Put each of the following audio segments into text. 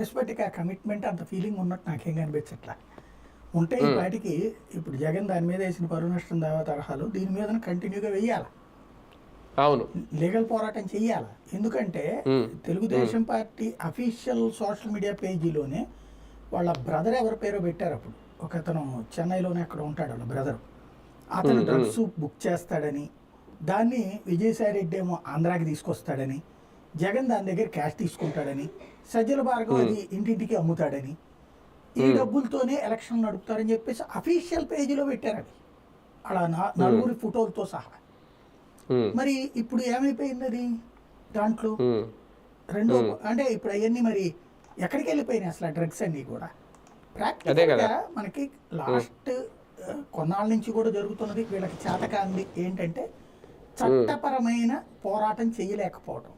రెస్పెక్ట్కి ఆ కమిట్మెంట్ అంత ఫీలింగ్ ఉన్నట్టు నాకేం కనిపించట్లా. ఉంటే ఈ పాటికి ఇప్పుడు జగన్ దాని మీద వేసిన పరువు నష్టం దావా తరహాలు దీని మీద కంటిన్యూగా వెయ్యాలి, అవును, లీగల్ పోరాటం చెయ్యాలి. ఎందుకంటే Telugu Desam party official social media పేజీలోనే వాళ్ళ బ్రదర్ ఎవరి పేరో పెట్టారు. అప్పుడు ఒక అతను చెన్నైలోనే అక్కడ ఉంటాడు వాళ్ళ బ్రదర్, అతను డ్రగ్స్ బుక్ చేస్తాడని, దాన్ని విజయసాయి రెడ్డి ఏమో ఆంధ్రాకి తీసుకొస్తాడని, జగన్ దాని దగ్గర క్యాష్ తీసుకుంటాడని, సజ్జల భార్గవ్ అది ఇంటింటికి అమ్ముతాడని, ఈ డబ్బులతోనే ఎలక్షన్ నడుపుతారని చెప్పేసి అఫీషియల్ పేజీలో పెట్టారు. అది అలా నలుగురి ఫోటోలతో సహా. మరి ఇప్పుడు ఏమైపోయింది అది దాంట్లో రెండో అంటే ఇప్పుడు అవన్నీ మరి ఎక్కడికి వెళ్ళిపోయినాయి అసలు ఆ డ్రగ్స్ అన్నీ కూడా. ప్రాక్టికల్గా మనకి లాస్ట్ కొన్నాళ్ళ నుంచి కూడా జరుగుతున్నది వీళ్ళకి చేతకాంది ఏంటంటే చట్టపరమైన పోరాటం చేయలేకపోవడం.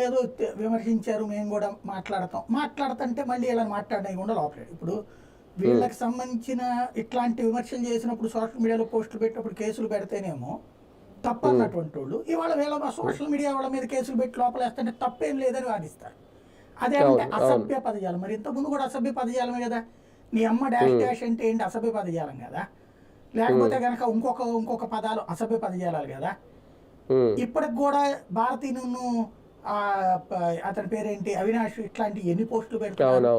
ఏదో విమర్శించారు మేము కూడా మాట్లాడుతుంటే మళ్ళీ ఇలా మాట్లాడడం కూడా లోపలేదు. ఇప్పుడు వీళ్ళకి సంబంధించిన ఇట్లాంటి విమర్శలు చేసినప్పుడు సోషల్ మీడియాలో పోస్టులు పెట్టినప్పుడు కేసులు పెడితేనేమో తప్పు అన్నటువంటి వాళ్ళు ఇవాళ వీళ్ళ సోషల్ మీడియా వాళ్ళ మీద కేసులు పెట్టి లోపలేస్తుంటే తప్పేం లేదని వాదిస్తారు. అదేమంటే అసభ్య పదజాలం. మరి ఇంతకుముందు కూడా అసభ్య పదజాలమే కదా. నీ అమ్మ డాష్ డాష్ అంటే ఏంటి అసభ్య పదజాలం కదా. లేకపోతే కనుక ఇంకొక పదాలు అసభ్య పదజాలాలు కదా. ఇప్పటికి కూడా భారతీయును అతని పేరేంటి అవినాష్ ఇట్లాంటి ఎన్ని పోస్టులు పెడతారు.